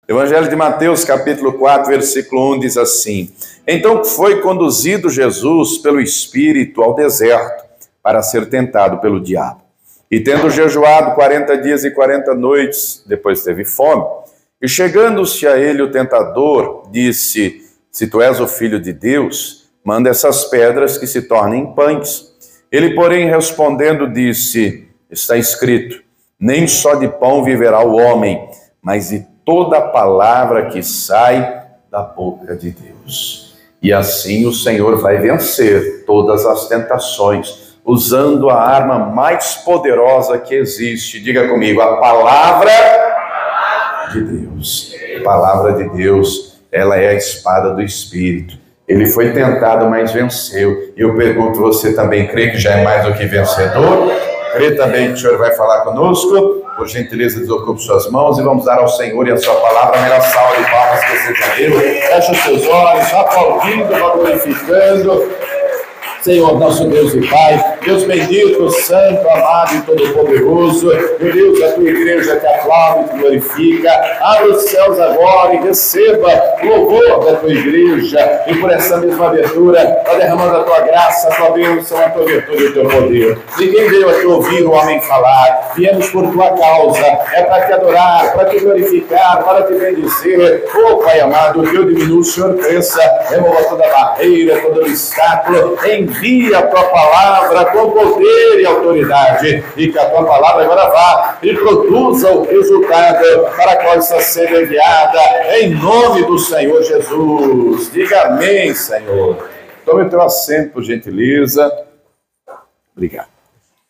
Evangelho de Mateus, capítulo 4, versículo 1 diz assim: Então foi conduzido Jesus pelo Espírito ao deserto para ser tentado pelo diabo. E tendo jejuado 40 dias e 40 noites, depois teve fome. E chegando-se a ele o tentador, disse: Se tu és o Filho de Deus, manda essas pedras que se tornem pães. Ele, porém, respondendo, disse: Está escrito, nem só de pão viverá o homem, mas de toda palavra que sai da boca de Deus. E assim o Senhor vai vencer todas as tentações, usando a arma mais poderosa que existe. Diga comigo, a palavra de Deus. A palavra de Deus, ela é a espada do Espírito. Ele foi tentado, mas venceu. E eu pergunto, você também crê que já é mais do que vencedor? Crê também que o Senhor vai falar conosco? Por gentileza, desocupe suas mãos e vamos dar ao Senhor e a sua palavra a melhor salva de palmas que você já deu. Feche os seus olhos, aplaudindo, glorificando. Senhor, nosso Deus e Pai, Deus bendito, santo, amado e todo-poderoso, meu Deus, a tua igreja te aplaude e te glorifica. Abre os céus agora e receba o louvor da tua igreja. E por essa mesma abertura, vai derramando a tua graça, a tua bênção, a tua virtude e o teu poder. Ninguém veio aqui ouvir o homem falar. Viemos por tua causa. É para te adorar, para te glorificar, para te bendizer. Oh, Pai amado, que eu diminua, o Senhor cresça. Remova toda barreira, todo obstáculo. Envia a tua palavra com poder e autoridade, e que a tua palavra agora vá e produza o resultado para qual está sendo enviada, em nome do Senhor Jesus. Diga amém, Senhor. Tome o teu assento, por gentileza. Obrigado.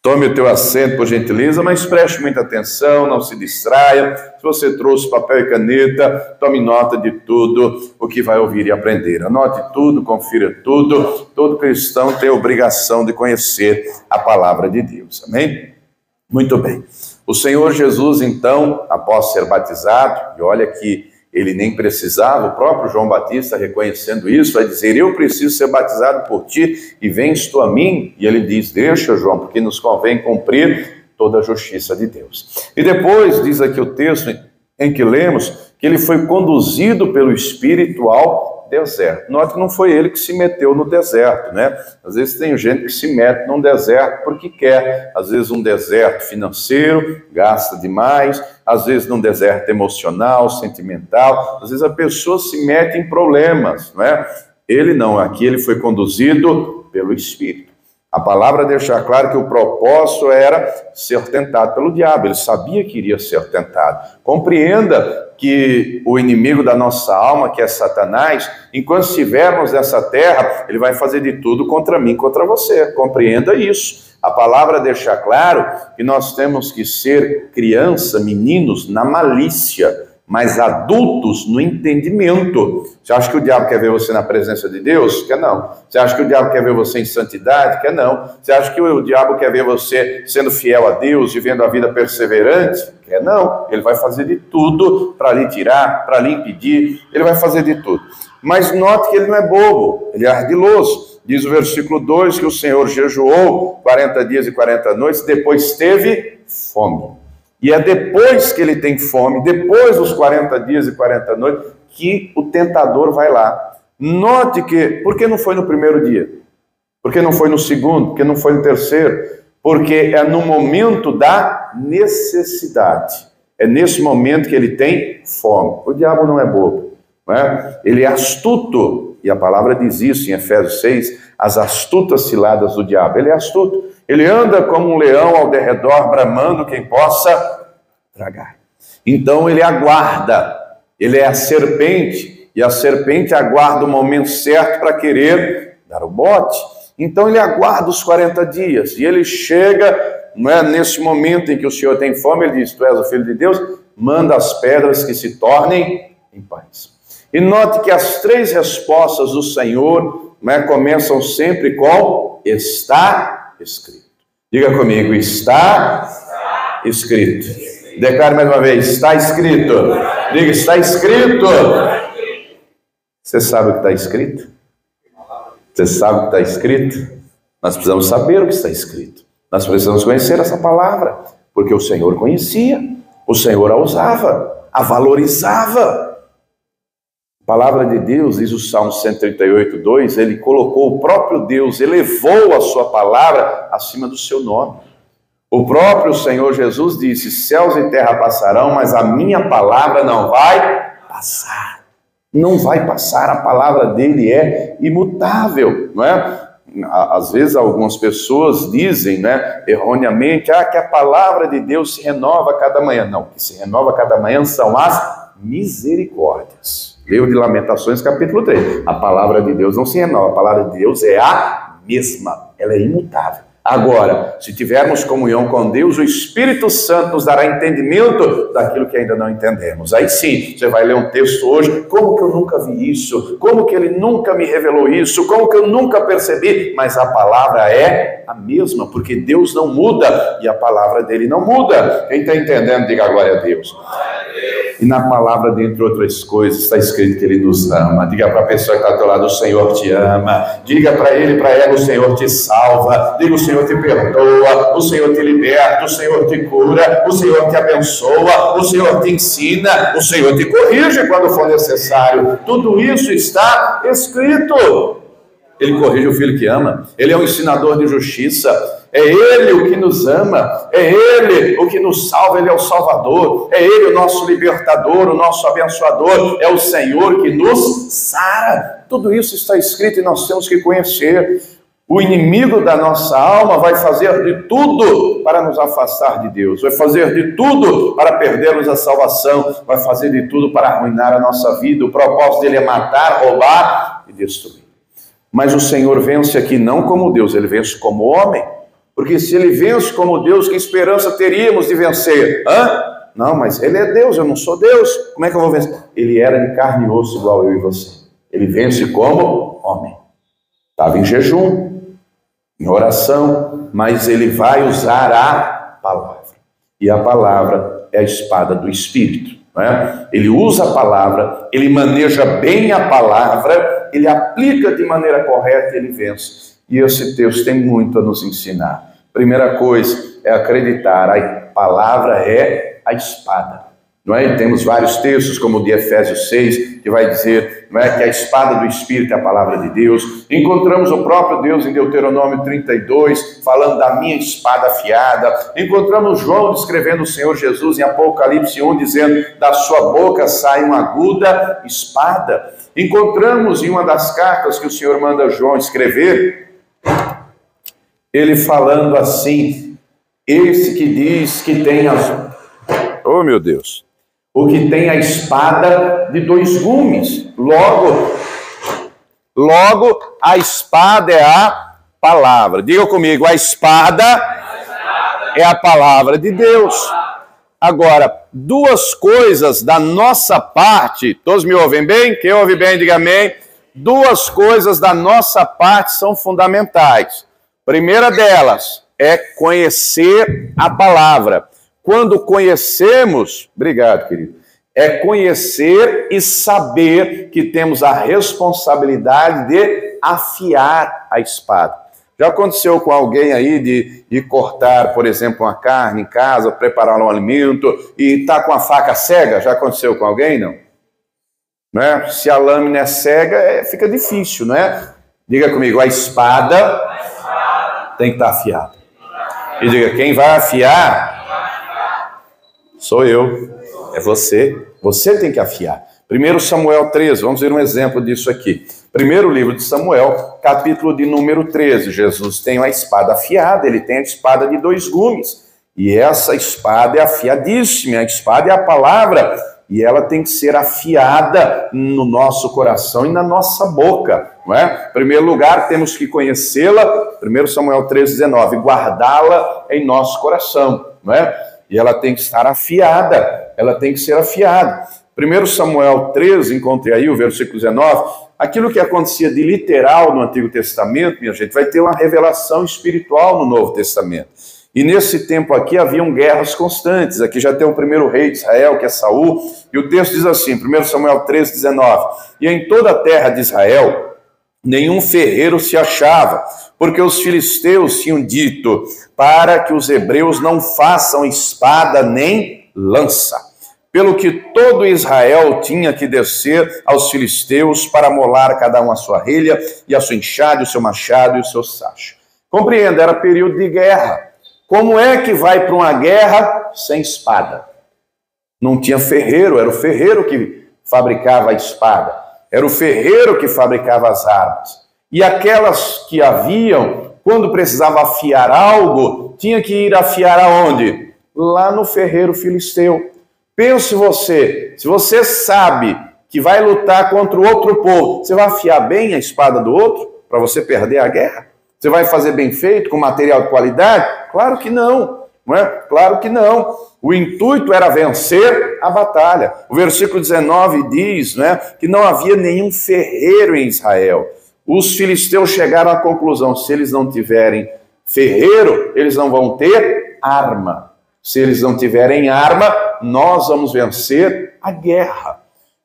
Tome o teu assento, por gentileza, mas preste muita atenção, não se distraia. Se você trouxe papel e caneta, tome nota de tudo o que vai ouvir e aprender. Anote tudo, confira tudo. Todo cristão tem a obrigação de conhecer a palavra de Deus. Amém? Muito bem. O Senhor Jesus, então, após ser batizado, e olha que ele nem precisava, o próprio João Batista, reconhecendo isso, vai dizer: eu preciso ser batizado por ti, e vens tu a mim? E ele diz: deixa, João, porque nos convém cumprir toda a justiça de Deus. E depois, diz aqui o texto em que lemos, que ele foi conduzido pelo Espírito ao deserto. Note que não foi ele que se meteu no deserto, né? Às vezes tem gente que se mete num deserto porque quer. Às vezes um deserto financeiro, gasta demais. Às vezes num deserto emocional, sentimental. Às vezes a pessoa se mete em problemas, não é? Ele não, aqui ele foi conduzido pelo Espírito. A palavra deixa claro que o propósito era ser tentado pelo diabo. Ele sabia que iria ser tentado. Compreenda que o inimigo da nossa alma, que é Satanás, enquanto estivermos nessa terra, ele vai fazer de tudo contra mim, contra você. Compreenda isso. A palavra deixa claro que nós temos que ser criança, meninos, na malícia, mas adultos no entendimento. Você acha que o diabo quer ver você na presença de Deus? Quer não. Você acha que o diabo quer ver você em santidade? Quer não. Você acha que o diabo quer ver você sendo fiel a Deus, vivendo a vida perseverante? Quer não. Ele vai fazer de tudo para lhe tirar, para lhe impedir. Ele vai fazer de tudo. Mas note que ele não é bobo, ele é ardiloso. Diz o versículo 2 que o Senhor jejuou 40 dias e 40 noites, depois teve fome. E é depois que ele tem fome, depois dos 40 dias e 40 noites, que o tentador vai lá. Note que, por que não foi no primeiro dia? Por que não foi no segundo? Por que não foi no terceiro? Porque é no momento da necessidade. É nesse momento que ele tem fome. O diabo não é bobo, não é? Ele é astuto. E a palavra diz isso em Efésios 6, as astutas ciladas do diabo. Ele é astuto. Ele anda como um leão ao derredor, bramando quem possa tragar. Então ele aguarda. Ele é a serpente. E a serpente aguarda o momento certo para querer dar o bote. Então ele aguarda os 40 dias. E ele chega, não é, nesse momento em que o Senhor tem fome, ele diz: tu és o Filho de Deus, manda as pedras que se tornem em pães. E note que as três respostas do Senhor, não é, começam sempre com está escrito. Diga comigo, está escrito. Declare mais uma vez, está escrito. Diga, está escrito. Você sabe o que está escrito? Você sabe o que está escrito? Nós precisamos saber o que está escrito. Nós precisamos conhecer essa palavra, porque o Senhor conhecia, o Senhor a usava. a valorizava. A palavra de Deus, diz o Salmo 138, 2, ele colocou o próprio Deus, elevou a sua palavra acima do seu nome. O próprio Senhor Jesus disse: céus e terra passarão, mas a minha palavra não vai passar. Não vai passar, a palavra dele é imutável, não é? Às vezes algumas pessoas dizem, né, erroneamente, que a palavra de Deus se renova a cada manhã. Não, o que se renova a cada manhã são as misericórdias. Livro de Lamentações, capítulo 3. A palavra de Deus não se renova, a palavra de Deus é a mesma, ela é imutável. Agora, se tivermos comunhão com Deus, o Espírito Santo nos dará entendimento daquilo que ainda não entendemos. Aí sim, você vai ler um texto hoje: como que eu nunca vi isso? Como que ele nunca me revelou isso? Como que eu nunca percebi? Mas a palavra é a mesma, porque Deus não muda e a palavra dele não muda. Quem está entendendo, diga glória a Deus. E na palavra, dentre outras coisas, está escrito que ele nos ama. Diga para a pessoa que está ao teu lado: o Senhor te ama. Diga para ele, para ela: o Senhor te salva. Diga: o Senhor te perdoa, o Senhor te liberta, o Senhor te cura, o Senhor te abençoa, o Senhor te ensina, o Senhor te corrige quando for necessário. Tudo isso está escrito. Ele corrige o filho que ama, ele é um ensinador de justiça, é ele o que nos ama, é ele o que nos salva, ele é o Salvador, é ele o nosso libertador, o nosso abençoador, é o Senhor que nos sara. Tudo isso está escrito e nós temos que conhecer. O inimigo da nossa alma vai fazer de tudo para nos afastar de Deus, vai fazer de tudo para perdermos a salvação, vai fazer de tudo para arruinar a nossa vida. O propósito dele é matar, roubar e destruir. Mas o Senhor vence aqui não como Deus, ele vence como homem. Porque se ele vence como Deus, que esperança teríamos de vencer? Não, mas ele é Deus, eu não sou Deus. Como é que eu vou vencer? Ele era de carne e osso igual eu e você. Ele vence como homem. Estava em jejum, em oração, mas ele vai usar a palavra. E a palavra é a espada do Espírito. Não é? Ele usa a palavra, ele maneja bem a palavra, ele aplica de maneira correta e ele vence. E esse texto tem muito a nos ensinar. Primeira coisa é acreditar, a palavra é a espada. Não é? E temos vários textos, como o de Efésios 6, que vai dizer, não é, que a espada do Espírito é a palavra de Deus. Encontramos o próprio Deus em Deuteronômio 32, falando da minha espada afiada. Encontramos João descrevendo o Senhor Jesus em Apocalipse 1, dizendo: da sua boca sai uma aguda espada. Encontramos em uma das cartas que o Senhor manda João escrever, ele falando assim: esse que diz que tem as... Oh, meu Deus! O que tem a espada de dois gumes. Logo, a espada é a palavra. Diga comigo: a espada é a palavra de Deus. Agora, duas coisas da nossa parte, todos me ouvem bem? Quem ouve bem, diga amém. Duas coisas da nossa parte são fundamentais. Primeira delas é conhecer a palavra. Quando conhecemos, obrigado, querido, é conhecer e saber que temos a responsabilidade de afiar a espada. Já aconteceu com alguém aí de cortar, por exemplo, uma carne em casa, preparar um alimento e está com a faca cega? Já aconteceu com alguém, não? Né? Se a lâmina é cega, fica difícil, não é? Diga comigo: a espada tem que estar afiada. E diga: quem vai afiar sou eu, é você. Você tem que afiar. 1 Samuel 13, vamos ver um exemplo disso aqui. Primeiro livro de Samuel, capítulo de número 13. Jesus tem uma espada afiada, ele tem a espada de dois gumes. E essa espada é afiadíssima, a espada é a palavra. E ela tem que ser afiada no nosso coração e na nossa boca. Não é? Em primeiro lugar, temos que conhecê-la, 1 Samuel 13, 19, guardá-la em nosso coração. Não é? E ela tem que estar afiada, ela tem que ser afiada. 1 Samuel 13, encontrei aí o versículo 19, aquilo que acontecia de literal no Antigo Testamento, minha gente, vai ter uma revelação espiritual no Novo Testamento. E nesse tempo aqui haviam guerras constantes. Aqui já tem o primeiro rei de Israel, que é Saul, e o texto diz assim, 1 Samuel 13, 19, e em toda a terra de Israel nenhum ferreiro se achava, porque os filisteus tinham dito para que os hebreus não façam espada nem lança. pelo que todo Israel tinha que descer aos filisteus para molar cada um a sua relha, e a sua enxada, o seu machado e o seu sacho. Compreenda, era período de guerra. Como é que vai para uma guerra sem espada? Não tinha ferreiro, era o ferreiro que fabricava a espada, era o ferreiro que fabricava as armas. E aquelas que haviam, quando precisava afiar algo, tinha que ir afiar aonde? Lá no ferreiro filisteu. Pense você, se você sabe que vai lutar contra o outro povo, você vai afiar bem a espada do outro para você perder a guerra? Você vai fazer bem feito, com material de qualidade? Claro que não, não é? Claro que não. O intuito era vencer a batalha. O versículo 19 diz, né, que não havia nenhum ferreiro em Israel. Os filisteus chegaram à conclusão, se eles não tiverem ferreiro, eles não vão ter arma. Se eles não tiverem arma, nós vamos vencer a guerra.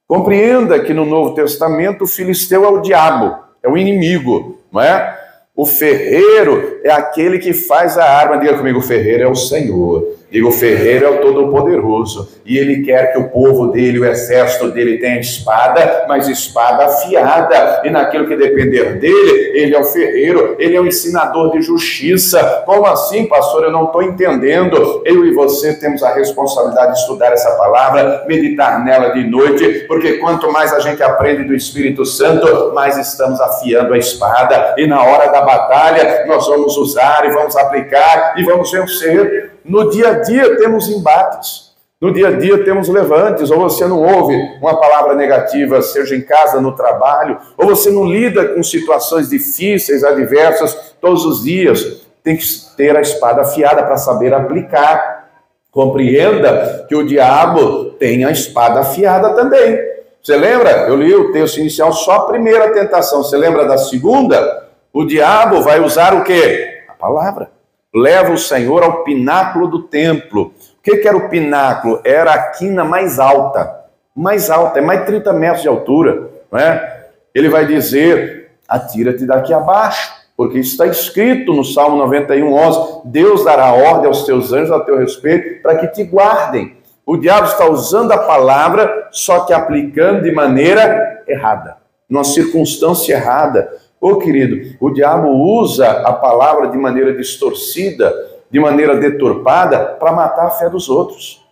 Compreenda que no Novo Testamento o filisteu é o diabo, é o inimigo, não é? O ferreiro é aquele que faz a arma. Diga comigo, o ferreiro é o Senhor. Diga, o ferreiro é o Todo-Poderoso. E ele quer que o povo dele, o exército dele tenha espada, mas espada afiada. E naquilo que depender dele, ele é o ferreiro, ele é o ensinador de justiça. Como assim, pastor? Eu não estou entendendo. Eu e você temos a responsabilidade de estudar essa palavra, meditar nela de noite, porque quanto mais a gente aprende do Espírito Santo, mais estamos afiando a espada. E na hora da batalha, nós vamos usar e vamos aplicar e vamos vencer. No dia a dia temos embates, no dia a dia temos levantes, ou você não ouve uma palavra negativa, seja em casa, no trabalho, ou você não lida com situações difíceis, adversas, todos os dias. Tem que ter a espada afiada para saber aplicar. Compreenda que o diabo tem a espada afiada também. Você lembra? Eu li o texto inicial, só a primeira tentação. Você lembra da segunda? O diabo vai usar o quê? A palavra. Leva o Senhor ao pináculo do templo. O que era o pináculo? Era a quina mais alta, é mais de 30 metros de altura, não é? Ele vai dizer, atira-te daqui abaixo, porque está escrito no Salmo 91, 11, Deus dará ordem aos teus anjos a teu respeito para que te guardem. O diabo está usando a palavra, só que aplicando de maneira errada, numa circunstância errada. Ô querido, o diabo usa a palavra de maneira distorcida, de maneira deturpada, para matar a fé dos outros.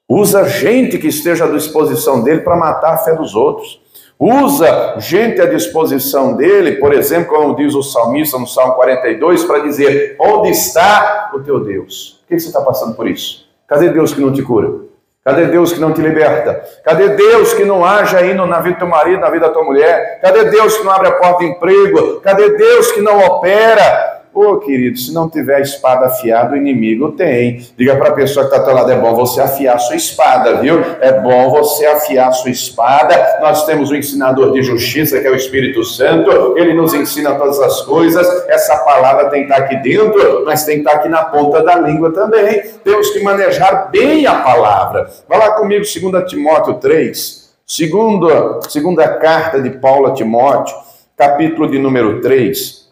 Usa gente que esteja à disposição dele para matar a fé dos outros. Usa gente à disposição dele, por exemplo, como diz o salmista no Salmo 42, para dizer, onde está o teu Deus? Por que você está passando por isso? Cadê Deus que não te cura? Cadê Deus que não te liberta? Cadê Deus que não age aí na vida do teu marido, na vida da tua mulher? Cadê Deus que não abre a porta de emprego? Cadê Deus que não opera? Ô, querido, se não tiver a espada afiada, o inimigo tem. Diga para a pessoa que está ao teu lado, é bom você afiar a sua espada, viu? É bom você afiar a sua espada. Nós temos o ensinador de justiça, que é o Espírito Santo. Ele nos ensina todas as coisas. Essa palavra tem que estar aqui dentro, mas tem que estar aqui na ponta da língua também. Temos que manejar bem a palavra. Vai lá comigo, 2 Timóteo 3. Segunda carta de Paulo a Timóteo, capítulo de número 3.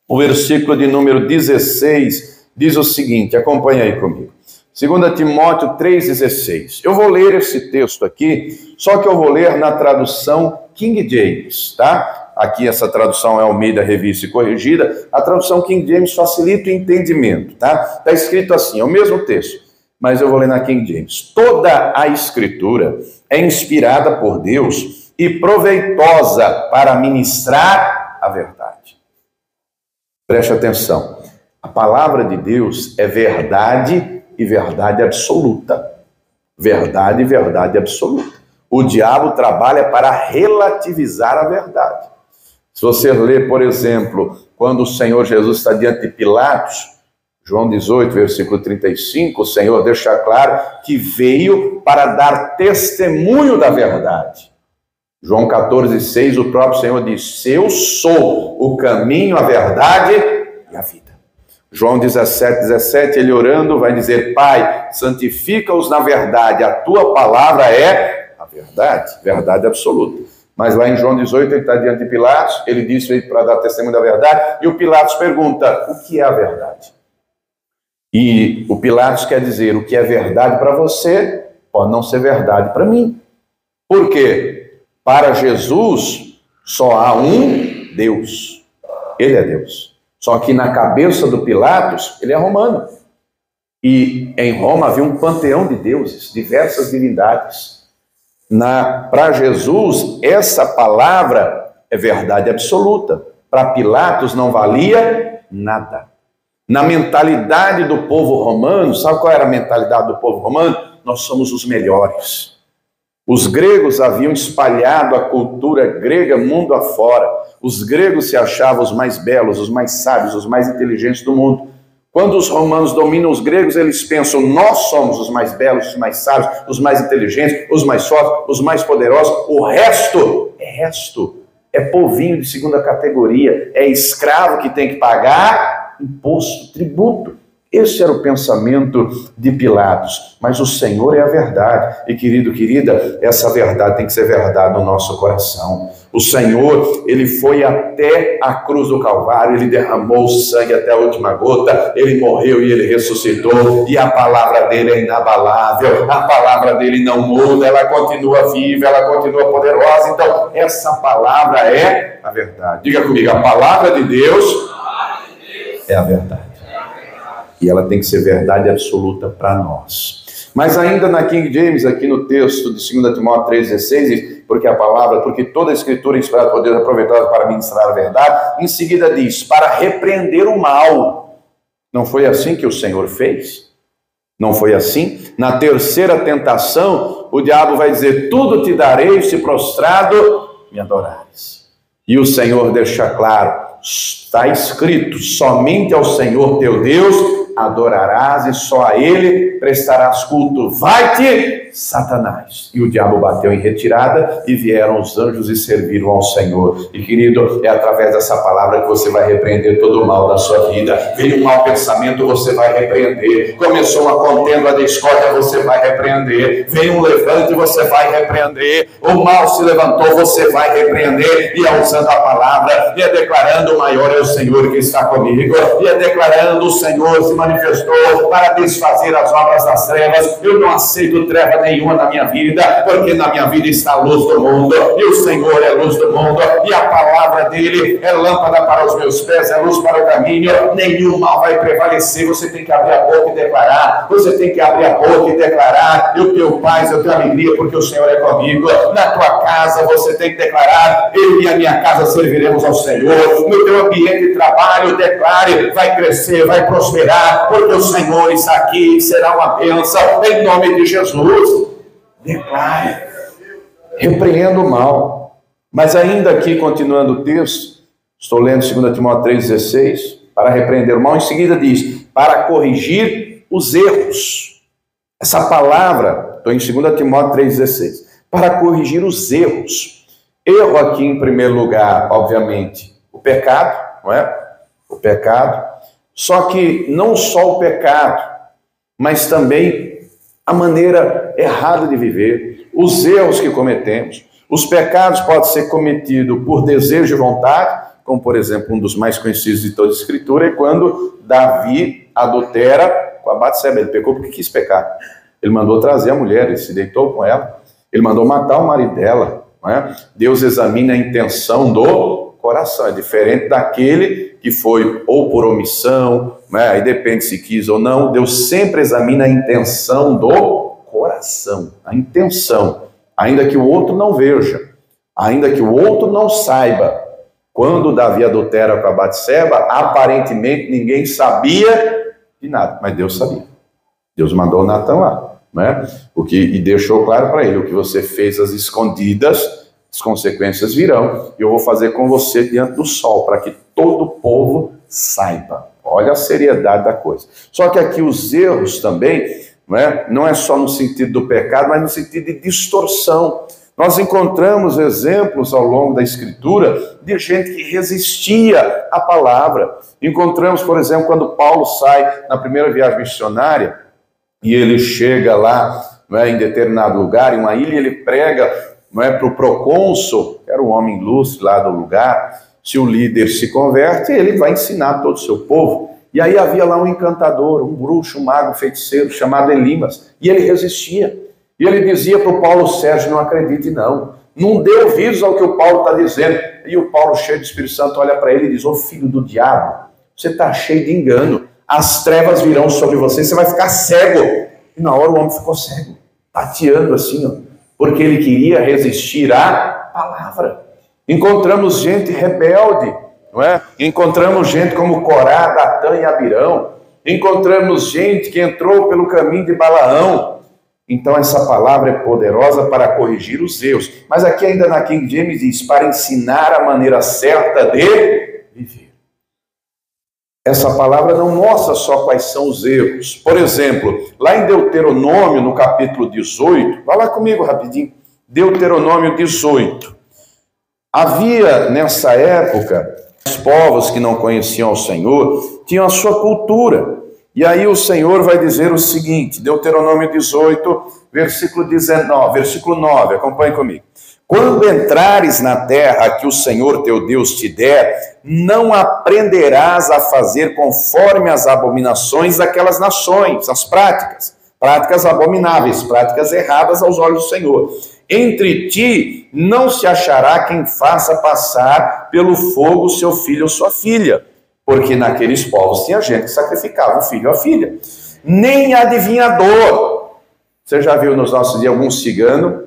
O versículo de número 16 diz o seguinte, acompanha aí comigo. 2 Timóteo 3,16. Eu vou ler esse texto aqui, só que eu vou ler na tradução King James, tá? Aqui essa tradução é Almeida Revista e Corrigida. A tradução King James facilita o entendimento, tá? Está escrito assim, é o mesmo texto, mas eu vou ler na King James. Toda a Escritura é inspirada por Deus e proveitosa para ministrar a verdade. Preste atenção, a palavra de Deus é verdade e verdade absoluta. Verdade e verdade absoluta. O diabo trabalha para relativizar a verdade. Se você ler, por exemplo, quando o Senhor Jesus está diante de Pilatos, João 18, versículo 35, o Senhor deixa claro que veio para dar testemunho da verdade. João 14, 6, o próprio Senhor diz, eu sou o caminho, a verdade e a vida. João 17, 17, ele orando vai dizer, Pai, santifica-os na verdade, a tua palavra é a verdade, verdade absoluta. Mas lá em João 18, ele está diante de Pilatos, ele diz para dar testemunho da verdade, e o Pilatos pergunta, o que é a verdade? E o Pilatos quer dizer, o que é verdade para você pode não ser verdade para mim. Por quê? Para Jesus só há um Deus. Ele é Deus. Só que na cabeça do Pilatos, ele é romano. E em Roma havia um panteão de deuses, diversas divindades. Para Jesus, essa palavra é verdade absoluta. Para Pilatos não valia nada. Na mentalidade do povo romano, sabe qual era a mentalidade do povo romano? Nós somos os melhores. Os gregos haviam espalhado a cultura grega mundo afora. Os gregos se achavam os mais belos, os mais sábios, os mais inteligentes do mundo. Quando os romanos dominam os gregos, eles pensam, nós somos os mais belos, os mais sábios, os mais inteligentes, os mais fortes, os mais poderosos. O resto. É povinho de segunda categoria. É escravo que tem que pagar imposto, tributo. Esse era o pensamento de Pilatos. Mas o Senhor é a verdade. E querido, querida, essa verdade tem que ser verdade no nosso coração. O Senhor, ele foi até a cruz do Calvário, ele derramou sangue até a última gota, ele morreu e ele ressuscitou, e a palavra dele é inabalável, a palavra dele não muda, ela continua viva, ela continua poderosa. Então, essa palavra é a verdade. Diga comigo, a palavra de Deus é a verdade. E ela tem que ser verdade absoluta para nós. Mas ainda na King James, aqui no texto de 2 Timóteo 3,16, diz, porque toda a escritura inspirada por Deus é aproveitada para ministrar a verdade. Em seguida diz, para repreender o mal. Não foi assim que o Senhor fez? Não foi assim? Na terceira tentação, o diabo vai dizer, tudo te darei se prostrado me adorares. E o Senhor deixa claro, está escrito, somente ao Senhor teu Deus adorarás e só a ele prestarás culto. Vai-te, Satanás. E o diabo bateu em retirada e vieram os anjos e serviram ao Senhor. E querido, é através dessa palavra que você vai repreender todo o mal da sua vida. Veio um mau pensamento, você vai repreender. Começou uma contenda, a discórdia, você vai repreender. Veio um levante, você vai repreender. O mal se levantou, você vai repreender. E é usando a palavra, e é declarando, o maior é o Senhor que está comigo. E é declarando, o Senhor se manifestou para desfazer as obras das trevas. Eu não aceito treva nenhuma na minha vida, porque na minha vida está a luz do mundo, e o Senhor é a luz do mundo, e a palavra dele é lâmpada para os meus pés, é luz para o caminho. Nenhum mal vai prevalecer. Você tem que abrir a boca e declarar, você tem que abrir a boca e declarar, eu tenho paz, eu tenho alegria, porque o Senhor é comigo. Na tua casa você tem que declarar, eu e a minha casa serviremos ao Senhor. No teu ambiente de trabalho, declare, vai crescer, vai prosperar, porque o Senhor está aqui, será uma bênção, em nome de Jesus. Declare, repreenda o mal. Mas ainda aqui, continuando o texto, estou lendo 2 Timóteo 3,16, para repreender o mal, em seguida diz, para corrigir os erros. Essa palavra, estou em 2 Timóteo 3,16, para corrigir os erros. Erro aqui, em primeiro lugar, obviamente, o pecado, não é? O pecado. Só que não só o pecado, mas também a maneira errada de viver, os erros que cometemos. Os pecados podem ser cometidos por desejo e vontade, como por exemplo, um dos mais conhecidos de toda a Escritura, é quando Davi adultera com a Batseba. Ele pecou porque quis pecar. Ele mandou trazer a mulher, ele se deitou com ela, ele mandou matar o marido dela. Não é? Deus examina a intenção do coração, é diferente daquele que foi ou por omissão, né? Aí depende se quis ou não. Deus sempre examina a intenção do coração, a intenção, ainda que o outro não veja, ainda que o outro não saiba. Quando Davi adultera com a Batseba, aparentemente ninguém sabia de nada, mas Deus sabia. Deus mandou Natan lá, né? E deixou claro para ele, o que você fez às escondidas, as consequências virão, e eu vou fazer com você diante do sol, para que todo o povo saiba. Olha a seriedade da coisa. Só que aqui os erros também, não é só no sentido do pecado, mas no sentido de distorção. Nós encontramos exemplos ao longo da Escritura de gente que resistia à palavra. Encontramos, por exemplo, quando Paulo sai na primeira viagem missionária, e ele chega lá, em determinado lugar, em uma ilha, ele prega para o procônsul, que era um homem ilustre lá do lugar. Se o líder se converte, ele vai ensinar todo o seu povo. E aí havia lá um encantador, um bruxo, um mago, feiticeiro, chamado Elimas, e ele resistia. E ele dizia para o Paulo: Sérgio, não acredite não. Não dê ouvidos ao que o Paulo está dizendo. E o Paulo, cheio do Espírito Santo, olha para ele e diz: ô filho do diabo, você está cheio de engano. As trevas virão sobre você, você vai ficar cego. E na hora o homem ficou cego, tateando assim, ó, porque ele queria resistir à palavra. Encontramos gente rebelde, não é? Encontramos gente como Corá, Datã e Abirão. Encontramos gente que entrou pelo caminho de Balaão. Então essa palavra é poderosa para corrigir os erros. Mas aqui ainda na King James diz: para ensinar a maneira certa de viver. Essa palavra não mostra só quais são os erros. Por exemplo, lá em Deuteronômio, no capítulo 18, vai lá comigo rapidinho. Deuteronômio 18. Havia nessa época, os povos que não conheciam o Senhor, tinham a sua cultura. E aí o Senhor vai dizer o seguinte, Deuteronômio 18, versículo 9, acompanhe comigo. Quando entrares na terra que o Senhor teu Deus te der, não aprenderás a fazer conforme as abominações daquelas nações, as práticas abomináveis, práticas erradas aos olhos do Senhor. Entre ti não se achará quem faça passar pelo fogo seu filho ou sua filha, porque naqueles povos tinha gente que sacrificava o filho ou a filha. Nem adivinhador. Você já viu nos nossos dias algum cigano?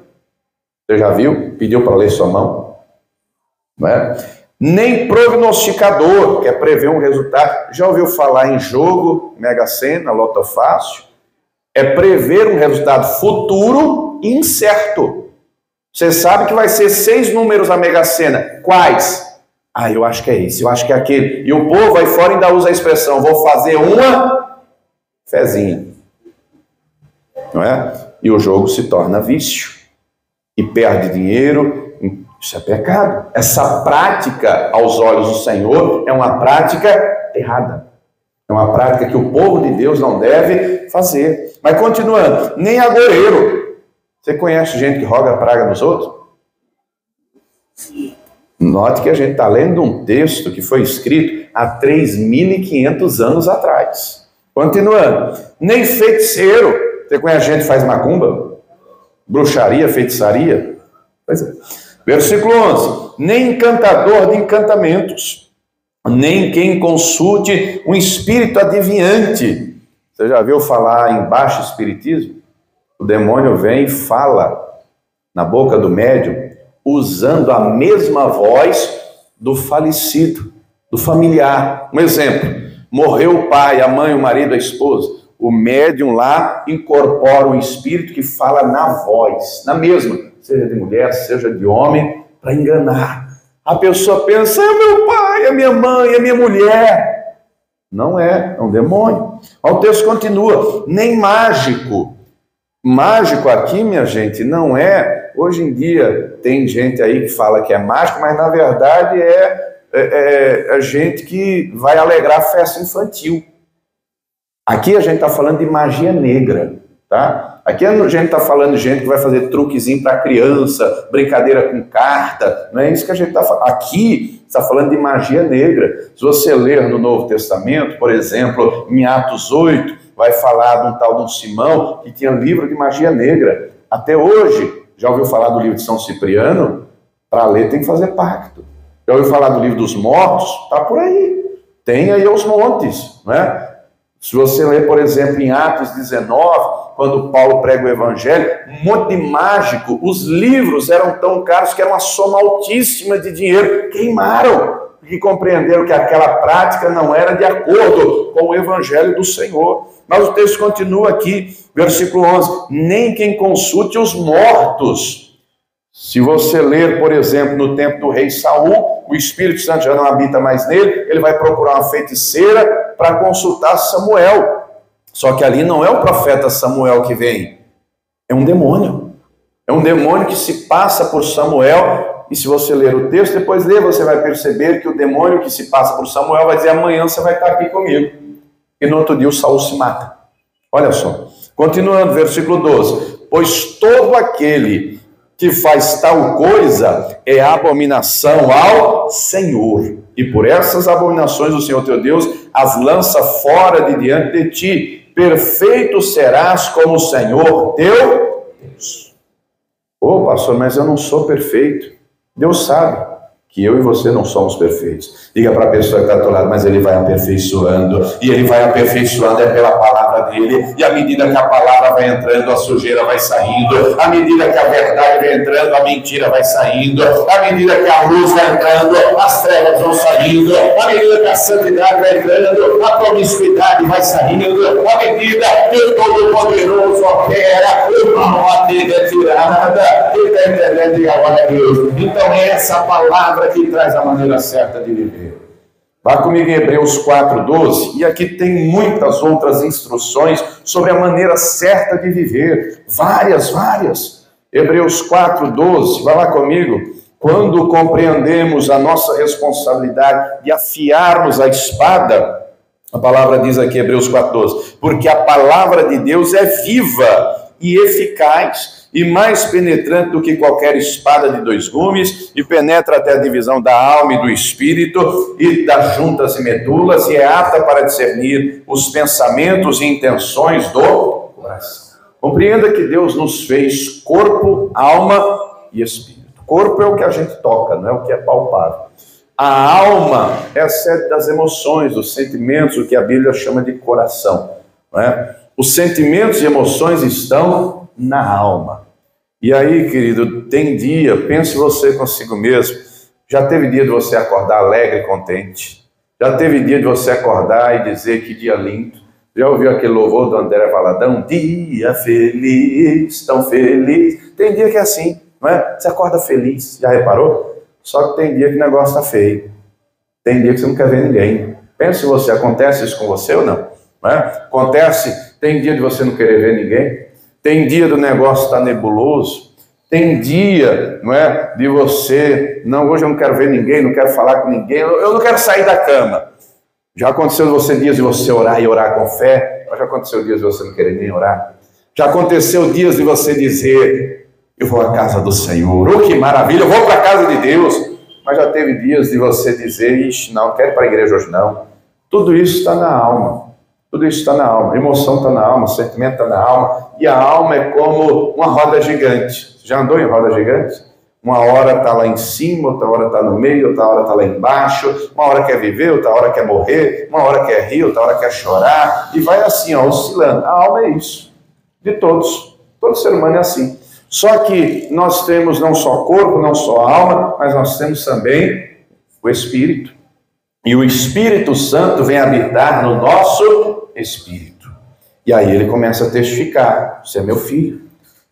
Você já viu? Pediu para ler sua mão? Não é? Nem prognosticador, que é prever um resultado. Já ouviu falar em jogo, Mega Sena, Loto Fácil? É prever um resultado futuro incerto. Você sabe que vai ser 6 números a Mega Sena. Quais? Ah, eu acho que é esse, eu acho que é aquele. E o povo vai fora e ainda usa a expressão: vou fazer uma fezinha. Não é? E o jogo se torna vício. E perde dinheiro. Isso é pecado. Essa prática, aos olhos do Senhor, é uma prática errada. É uma prática que o povo de Deus não deve fazer. Mas continuando, nem agoreiro. Você conhece gente que roga praga nos outros? Note que a gente está lendo um texto que foi escrito há 3.500 anos atrás. Continuando, nem feiticeiro. Você conhece gente que faz macumba? Bruxaria, feitiçaria? Pois é. Versículo 11. Nem encantador de encantamentos, nem quem consulte um espírito adivinhante. Você já viu falar em baixo espiritismo? O demônio vem e fala na boca do médium, usando a mesma voz do falecido, do familiar. Um exemplo, morreu o pai, a mãe, o marido, a esposa. O médium lá incorpora um espírito que fala na voz, na mesma, seja de mulher, seja de homem, para enganar. A pessoa pensa: é meu pai, é minha mãe, é minha mulher. Não é um demônio. O texto continua, nem mágico. Mágico aqui, minha gente, não é... Hoje em dia tem gente aí que fala que é mágico, mas na verdade é gente que vai alegrar a festa infantil. Aqui a gente está falando de magia negra, tá? Aqui a gente está falando de gente que vai fazer truquezinho para criança, brincadeira com carta, não é isso que a gente está falando. Aqui está falando de magia negra. Se você ler no Novo Testamento, por exemplo, em Atos 8, vai falar de um tal de um Simão que tinha livro de magia negra. Até hoje, já ouviu falar do livro de São Cipriano? Para ler tem que fazer pacto. Já ouviu falar do livro dos mortos? Está por aí. Tem aí aos montes, não é? Se você ler, por exemplo, em Atos 19, quando Paulo prega o Evangelho, um monte de mágico, os livros eram tão caros que era uma soma altíssima de dinheiro. Queimaram, porque compreenderam que aquela prática não era de acordo com o Evangelho do Senhor. Mas o texto continua aqui, versículo 11, nem quem consulte os mortos. Se você ler, por exemplo, no tempo do rei Saul, o Espírito Santo já não habita mais nele, ele vai procurar uma feiticeira para consultar Samuel. Só que ali não é o profeta Samuel que vem, é um demônio. É um demônio que se passa por Samuel, e se você ler o texto, depois ler, você vai perceber que o demônio que se passa por Samuel vai dizer: amanhã você vai estar aqui comigo. E no outro dia o Saul se mata. Olha só, continuando, versículo 12. Pois todo aquele que faz tal coisa é abominação ao Senhor. E por essas abominações o Senhor teu Deus as lança fora de diante de ti. Perfeito serás como o Senhor teu Deus. Ô, pastor, mas eu não sou perfeito. Deus sabe que eu e você não somos perfeitos. Diga para a pessoa que está do lado, mas Ele vai aperfeiçoando, e Ele vai aperfeiçoando é pela palavra dEle, e à medida que a palavra vai entrando, a sujeira vai saindo, à medida que a verdade vai entrando, a mentira vai saindo, à medida que a luz vai entrando, as trevas vão saindo, à medida que a santidade vai entrando, a promiscuidade vai saindo, à medida que o Todo-Poderoso opera, o mal dele é tirada. Ele está entendendo e agora Deus. Então é essa palavra que traz a maneira certa de viver. Vá comigo em Hebreus 4:12, e aqui tem muitas outras instruções sobre a maneira certa de viver. Várias. Hebreus 4:12, vá lá comigo. Quando compreendemos a nossa responsabilidade de afiarmos a espada, a palavra diz aqui, Hebreus 4:12, porque a palavra de Deus é viva e eficaz, e mais penetrante do que qualquer espada de 2 gumes, e penetra até a divisão da alma e do espírito, e das juntas e medulas, e é apta para discernir os pensamentos e intenções do coração. Compreenda que Deus nos fez corpo, alma e espírito. Corpo é o que a gente toca, não é o que é palpável. A alma é a sede das emoções, dos sentimentos, o que a Bíblia chama de coração, não é? Os sentimentos e emoções estão na alma. E aí, querido, tem dia, pense você consigo mesmo, já teve dia de você acordar alegre e contente? Já teve dia de você acordar e dizer que dia lindo? Já ouviu aquele louvor do André Valadão? Dia feliz, tão feliz. Tem dia que é assim, não é? Você acorda feliz, já reparou? Só que tem dia que o negócio está feio. Tem dia que você não quer ver ninguém. Pense você, acontece isso com você ou não? Não é? Acontece, tem dia de você não querer ver ninguém? Tem dia do negócio estar nebuloso? Tem dia, não é, de você, não, hoje eu não quero ver ninguém, não quero falar com ninguém, eu não quero sair da cama. Já aconteceu de você dias de você orar e orar com fé? Já aconteceu dias de você não querer nem orar? Já aconteceu dias de você dizer, eu vou à casa do Senhor, oh que maravilha, eu vou para a casa de Deus. Mas já teve dias de você dizer, ixi, não quero ir para a igreja hoje não. Tudo isso está na alma. Tudo isso está na alma, a emoção está na alma, o sentimento está na alma, e a alma é como uma roda gigante. Já andou em roda gigante? Uma hora está lá em cima, outra hora está no meio, outra hora está lá embaixo, uma hora quer viver, outra hora quer morrer, uma hora quer rir, outra hora quer chorar, e vai assim, ó, oscilando. A alma é isso, de todos, todo ser humano é assim. Só que nós temos não só corpo, não só alma, mas nós temos também o Espírito. E o Espírito Santo vem habitar no nosso espírito. E aí ele começa a testificar, você é meu filho.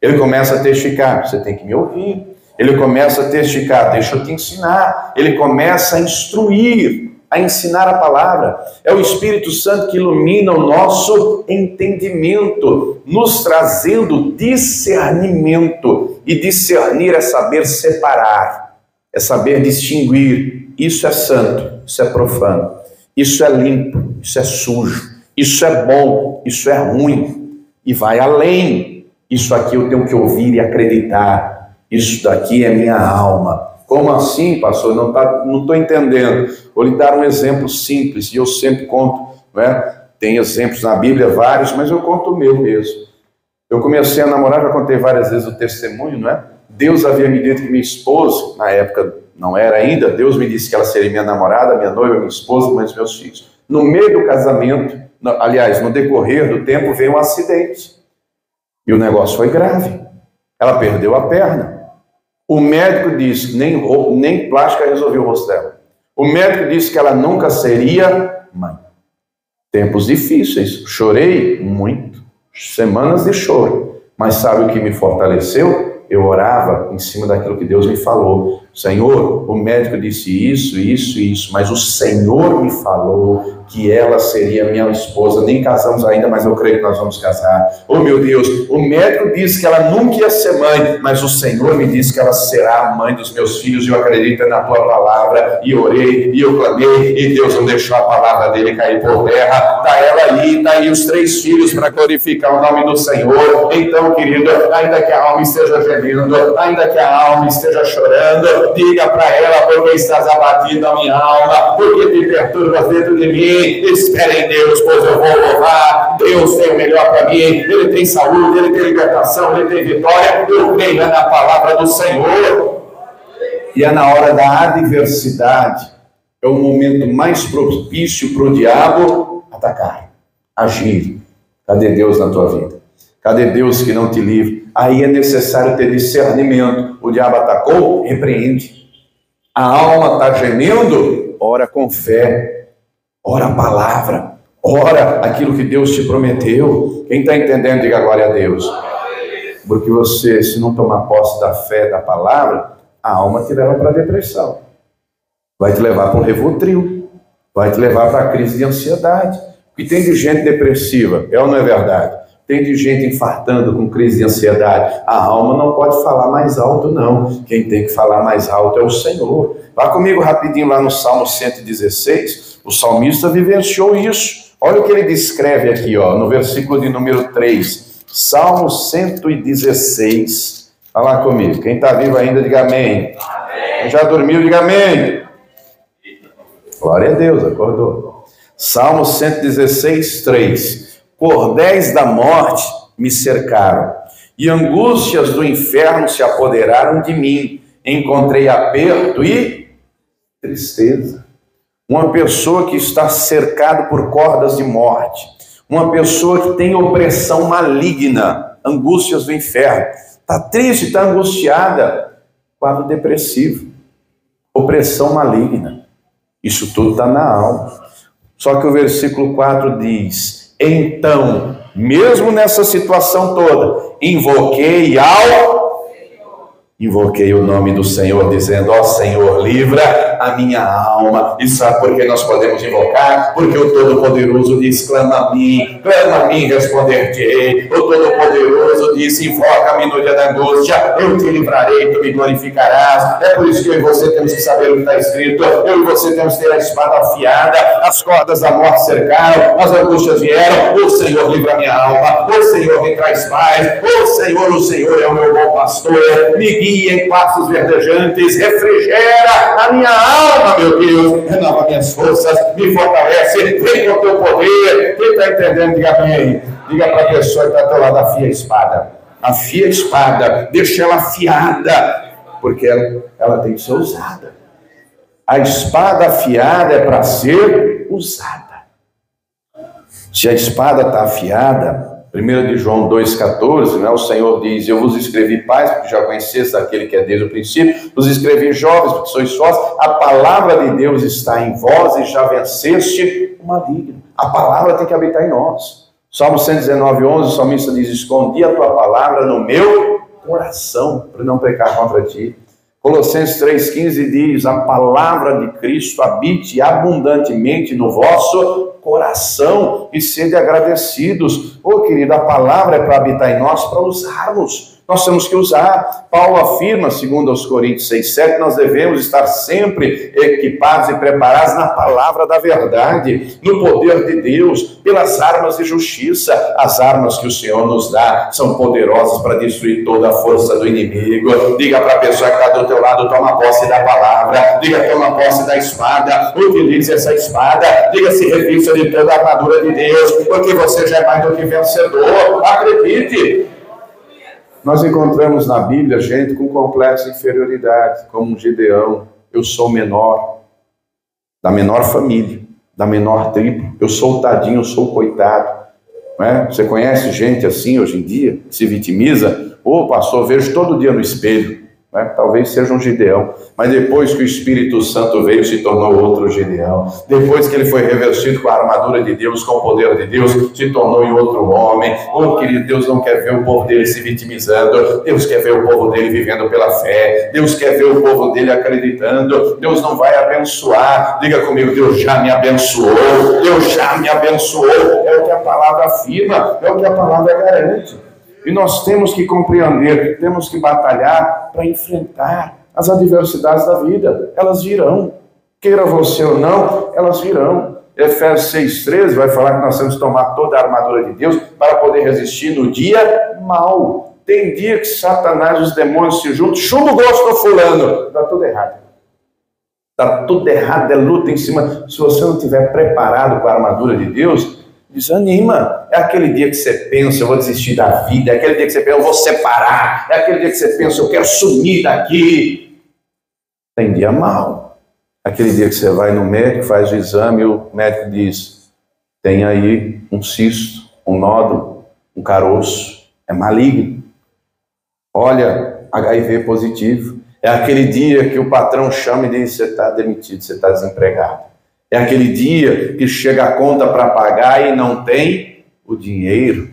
Ele começa a testificar, você tem que me ouvir. Ele começa a testificar, deixa eu te ensinar. Ele começa a instruir, a ensinar a palavra. É o Espírito Santo que ilumina o nosso entendimento, nos trazendo discernimento. E discernir é saber separar, é saber distinguir. Isso é santo, isso é profano, isso é limpo, isso é sujo, isso é bom, isso é ruim, e vai além. Isso aqui eu tenho que ouvir e acreditar, isso daqui é minha alma. Como assim, pastor? Não estou entendendo. Vou lhe dar um exemplo simples, e eu sempre conto, né? Tem exemplos na Bíblia, vários, mas eu conto o meu mesmo. Eu comecei a namorar, já contei várias vezes o testemunho, não é? Deus havia me dito que minha esposa, na época não era ainda, Deus me disse que ela seria minha namorada, minha noiva, minha esposa, mãe dos meus filhos. No meio do casamento, aliás, no decorrer do tempo, veio um acidente. E o negócio foi grave. Ela perdeu a perna. O médico disse que nem plástica resolveu o rosto dela. O médico disse que ela nunca seria mãe. Tempos difíceis. Chorei muito. Semanas de choro. Mas sabe o que me fortaleceu? Eu orava em cima daquilo que Deus me falou. Senhor, o médico disse isso, mas o Senhor me falou que ela seria minha esposa. Nem casamos ainda, mas eu creio que nós vamos casar. Oh meu Deus, o médico disse que ela nunca ia ser mãe, mas o Senhor me disse que ela será a mãe dos meus filhos, e eu acredito na tua palavra. E orei, e eu clamei, e Deus não deixou a palavra dele cair por terra. Está ela aí, está aí os 3 filhos para glorificar o nome do Senhor. Então, querido, ainda que a alma esteja gemendo, ainda que a alma esteja chorando, Diga para ela: porque estás abatido a minha alma, porque te perturbas dentro de mim. Espera em Deus, pois eu vou louvar. Deus tem o melhor para mim. Ele tem saúde, Ele tem libertação, Ele tem vitória. Eu creio na palavra do Senhor. E é na hora da adversidade, é o momento mais propício para o diabo atacar, agir. Cadê Deus na tua vida? Cadê Deus que não te livre? Aí é necessário ter discernimento. O diabo atacou, repreende. A alma está gemendo, ora com fé, ora a palavra, ora aquilo que Deus te prometeu. Quem está entendendo, diga glória a Deus. Porque você, se não tomar posse da fé, da palavra, a alma te leva para a depressão, vai te levar para um Rivotril, vai te levar para a crise de ansiedade. E tem de gente depressiva, é ou não é verdade? Tem de gente infartando com crise de ansiedade. A alma não pode falar mais alto, não. Quem tem que falar mais alto é o Senhor. Vá comigo rapidinho lá no Salmo 116. O salmista vivenciou isso. Olha o que ele descreve aqui, ó, no versículo de número 3. Salmo 116. Fala lá comigo. Quem está vivo ainda, diga amém. Amém. Quem já dormiu, diga amém. Glória a Deus, acordou. Salmo 116, 3. Cordéis da morte me cercaram, e angústias do inferno se apoderaram de mim. Encontrei aperto e tristeza. Uma pessoa que está cercada por cordas de morte, uma pessoa que tem opressão maligna, angústias do inferno, está triste, está angustiada, quadro depressivo, opressão maligna. Isso tudo está na alma. Só que o versículo 4 diz: então, mesmo nessa situação toda, invoquei o nome do Senhor, dizendo: ó Senhor, livra a minha alma. E sabe por que nós podemos invocar? Porque o Todo-Poderoso diz: clama a mim, responder-te-ei. O Todo-Poderoso disse: invoca-me no dia da angústia, eu te livrarei, tu me glorificarás. É por isso que eu e você temos que saber o que está escrito. Eu e você temos que ter a espada afiada. As cordas da morte cercaram, as angústias vieram. O Senhor livra a minha alma, o Senhor me traz paz. O Senhor é o meu bom pastor, me guia em pastos verdejantes, refrigera a minha alma, meu Deus, renova minhas forças, me fortalece, vem com o teu poder. Quem está entendendo, diga amém. Diga para a pessoa que está ao teu lado: afia a espada, afia a espada, deixa ela afiada, porque ela tem que ser usada. A espada afiada é para ser usada. Se a espada está afiada, 1 de João 2,14, né, o Senhor diz: eu vos escrevi pais, porque já conheceste aquele que é desde o princípio, vos escrevi jovens, porque sois sós, a palavra de Deus está em vós e já venceste o maligno. A palavra tem que habitar em nós. Salmo 119:11, o salmista diz: escondi a tua palavra no meu coração, para não pecar contra ti. Colossenses 3,15 diz: a palavra de Cristo habite abundantemente no vosso coração e sede agradecidos. Querido, a palavra é para habitar em nós, para usarmos. Nós temos que usar. Paulo afirma, segundo aos Coríntios 6,7, nós devemos estar sempre equipados e preparados na palavra da verdade, no poder de Deus, pelas armas de justiça. As armas que o Senhor nos dá são poderosas para destruir toda a força do inimigo. Diga para a pessoa que está do teu lado: toma posse da palavra. Diga: toma posse da espada. Utilize essa espada. Diga: se revista de toda a armadura de Deus, porque você já é mais do que vencedor. Acredite. Nós encontramos na Bíblia gente com complexo de inferioridade, como Gideão. Eu sou menor, da menor família, da menor tribo. Eu sou o tadinho, eu sou o coitado. Não é? Você conhece gente assim hoje em dia, que se vitimiza? Pastor, vejo todo dia no espelho. Talvez seja um Gideão, mas depois que o Espírito Santo veio, se tornou outro Gideão. Depois que ele foi revestido com a armadura de Deus, com o poder de Deus, se tornou em outro homem. Querido, Deus não quer ver o povo dele se vitimizando. Deus quer ver o povo dele vivendo pela fé. Deus quer ver o povo dele acreditando. Deus não vai abençoar. Diga comigo: Deus já me abençoou. Deus já me abençoou. É o que a palavra afirma, é o que a palavra garante. E nós temos que compreender, temos que batalhar para enfrentar as adversidades da vida. Elas virão. Queira você ou não, elas virão. Efésios 6,13 vai falar que nós temos que tomar toda a armadura de Deus para poder resistir no dia mau. tem dia que Satanás e os demônios se juntam, chupa o gosto do fulano. Dá tudo errado. Dá tudo errado, é luta em cima. Se você não estiver preparado com a armadura de Deus, desanima. É aquele dia que você pensa, eu vou desistir da vida. É aquele dia que você pensa, eu vou separar. É aquele dia que você pensa, eu quero sumir daqui. Tem dia mau. Aquele dia que você vai no médico, faz o exame e o médico diz, tem aí um cisto, um nódulo, um caroço. É maligno. Olha, HIV positivo. É aquele dia que o patrão chama e diz, você está demitido, você está desempregado. É aquele dia que chega a conta para pagar e não tem o dinheiro.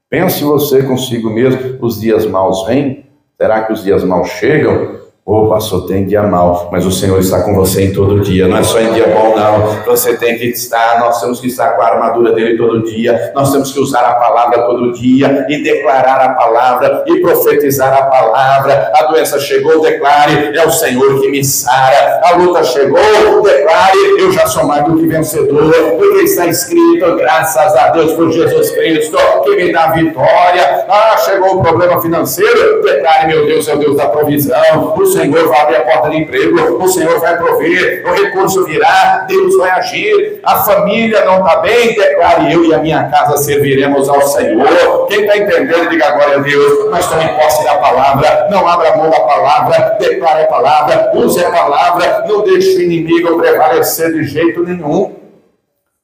Pense você consigo mesmo, os dias maus vêm? Será que os dias maus chegam? Ô, pastor, tem dia mau, mas o Senhor está com você em todo dia, não é só em dia bom não, você tem que estar, nós temos que estar com a armadura dele todo dia, nós temos que usar a palavra todo dia, e declarar a palavra, e profetizar a palavra. A doença chegou, declare, é o Senhor que me sara. A luta chegou, declare, eu já sou mais do que vencedor, porque está escrito, graças a Deus por Jesus Cristo, que me dá vitória. Ah, chegou o problema financeiro, declare, meu Deus é o Deus da provisão, o Senhor vai abrir a porta de emprego, o Senhor vai prover, o recurso virá, Deus vai agir. A família não está bem, declare, eu e a minha casa serviremos ao Senhor. Quem está entendendo, diga glória a Deus. Mas tome posse da palavra, não abra mão da palavra, declare a palavra, use a palavra, não deixe o inimigo prevalecer de jeito nenhum.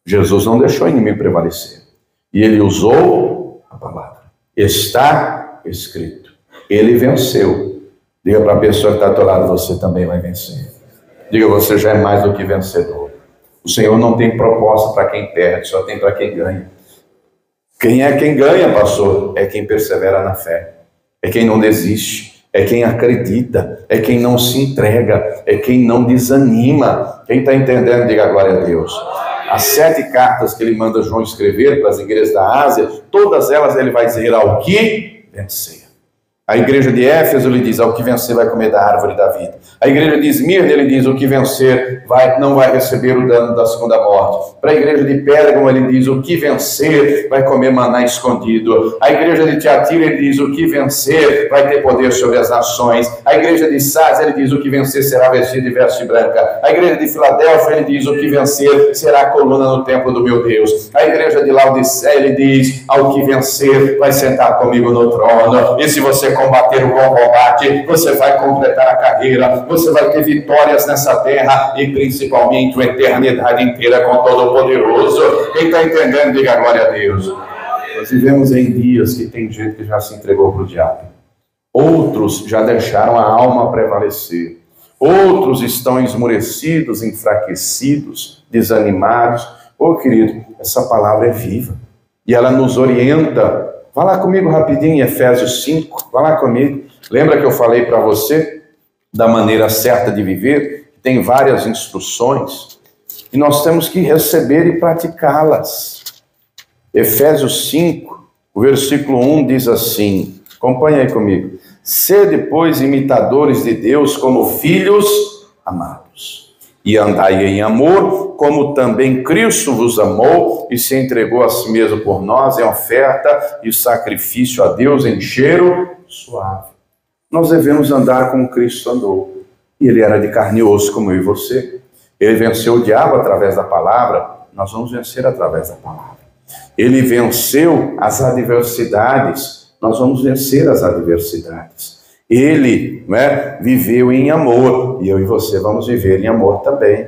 Jesus não deixou o inimigo prevalecer, e ele usou a palavra. Está escrito, ele venceu. Diga para a pessoa que está ao teu lado, você também vai vencer. Diga, você já é mais do que vencedor. O Senhor não tem proposta para quem perde, só tem para quem ganha. Quem é quem ganha, pastor? É quem persevera na fé. É quem não desiste. É quem acredita. É quem não se entrega. É quem não desanima. Quem está entendendo, diga glória a Deus. As 7 cartas que ele manda João escrever para as igrejas da Ásia, todas elas ele vai dizer ao que vencer. A igreja de Éfeso, ele diz, ao que vencer vai comer da árvore da vida. A igreja de Esmirna, ele diz, o que vencer não vai receber o dano da segunda morte. Para a igreja de Pérgamo, ele diz, o que vencer vai comer maná escondido. A igreja de Tiatira, ele diz, o que vencer vai ter poder sobre as nações. A igreja de Sardes, ele diz, o que vencer será vestido de veste branca. A igreja de Filadélfia, ele diz, o que vencer será a coluna no templo do meu Deus. A igreja de Laodiceia, ele diz, ao que vencer vai sentar comigo no trono. E se você combater o bom combate, você vai completar a carreira, você vai ter vitórias nessa terra e principalmente a eternidade inteira com Todo-Poderoso. Quem está entendendo, diga glória a Deus. Nós vivemos em dias que tem gente que já se entregou para o diabo. Outros já deixaram a alma prevalecer. Outros estão esmorecidos, enfraquecidos, desanimados. Ô querido, essa palavra é viva e ela nos orienta. Vá lá comigo rapidinho em Efésios 5, vá lá comigo. Lembra que eu falei para você da maneira certa de viver? Tem várias instruções e nós temos que receber e praticá-las. Efésios 5, o versículo 1 diz assim, acompanha aí comigo. Sede, pois, imitadores de Deus como filhos amados. E andai em amor, como também Cristo vos amou e se entregou a si mesmo por nós em oferta e sacrifício a Deus em cheiro suave. Nós devemos andar como Cristo andou. E ele era de carne e osso como eu e você. Ele venceu o diabo através da palavra, nós vamos vencer através da palavra. Ele venceu as adversidades, nós vamos vencer as adversidades. Ele viveu em amor, e eu e você vamos viver em amor também.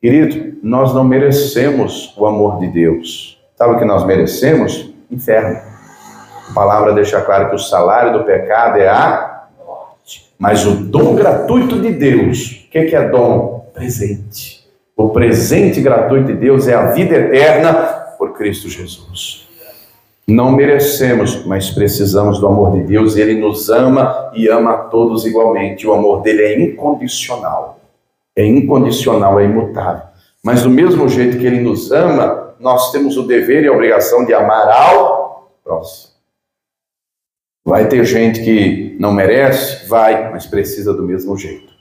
Querido, nós não merecemos o amor de Deus. Sabe o que nós merecemos? Inferno. A palavra deixa claro que o salário do pecado é a morte. Mas o dom gratuito de Deus, o que é dom? Presente. O presente gratuito de Deus é a vida eterna por Cristo Jesus. Não merecemos, mas precisamos do amor de Deus. Ele nos ama e ama a todos igualmente. O amor dele é incondicional. É incondicional, é imutável. Mas do mesmo jeito que ele nos ama, nós temos o dever e a obrigação de amar ao próximo. Vai ter gente que não merece? Vai, mas precisa do mesmo jeito.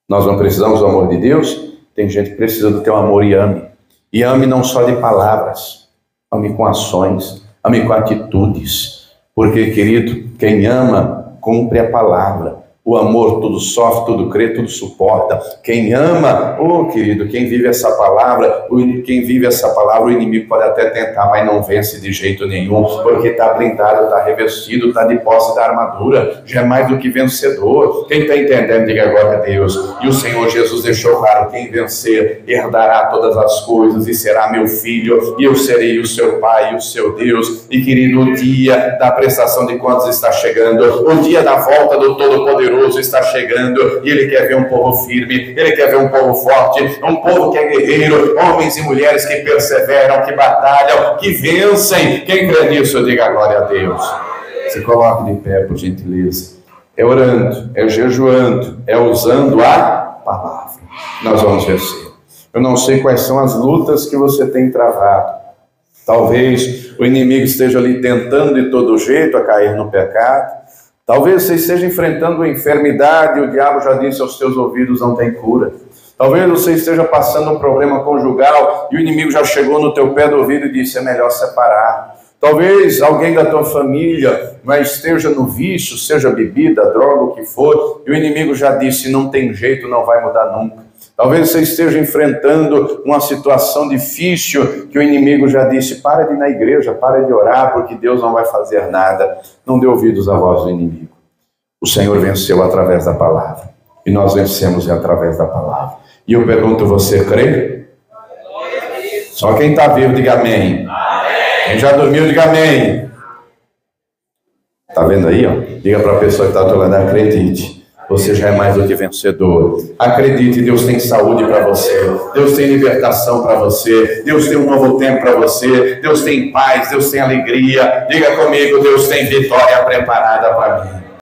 Nós não precisamos do amor de Deus? Tem gente que precisa do teu amor e ame. E ame não só de palavras, ame com ações. Ame com atitudes, Porque, querido, quem ama, cumpre a palavra. O amor tudo sofre, tudo crê, tudo suporta. Quem ama, querido, quem vive essa palavra, o inimigo pode até tentar, mas não vence de jeito nenhum, porque está blindado, está revestido, está de posse da armadura, já é mais do que vencedor. Quem está entendendo, diga glória a Deus. E o Senhor Jesus deixou claro, quem vencer herdará todas as coisas e será meu filho, e eu serei o seu pai e o seu Deus. E, querido, o dia da prestação de contas está chegando, o dia da volta do Todo-Poderoso está chegando, e Ele quer ver um povo firme, Ele quer ver um povo forte, um povo que é guerreiro, homens e mulheres que perseveram, que batalham, que vencem. Quem crê nisso, diga glória a Deus. Se coloque de pé, por gentileza. É orando, é jejuando, é usando a palavra. Nós vamos vencer. Eu não sei quais são as lutas que você tem travado. Talvez o inimigo esteja ali tentando de todo jeito a cair no pecado. Talvez você esteja enfrentando uma enfermidade e o diabo já disse aos seus ouvidos, não tem cura. Talvez você esteja passando um problema conjugal e o inimigo já chegou no teu pé do ouvido e disse, é melhor separar. Talvez alguém da tua família esteja no vício, seja bebida, droga, o que for, e o inimigo já disse, não tem jeito, não vai mudar nunca. Talvez você esteja enfrentando uma situação difícil que o inimigo já disse, para de ir na igreja, para de orar, porque Deus não vai fazer nada. Não dê ouvidos à voz do inimigo. O Senhor venceu através da palavra. E nós vencemos através da palavra. E eu pergunto, você crê? Só quem está vivo, diga amém. Quem já dormiu, diga amém. Está vendo aí? Ó? Diga para a pessoa que está do lado, acredite. Você já é mais do que vencedor. Acredite, Deus tem saúde para você. Deus tem libertação para você. Deus tem um novo tempo para você. Deus tem paz, Deus tem alegria. Diga comigo, Deus tem vitória preparada para mim.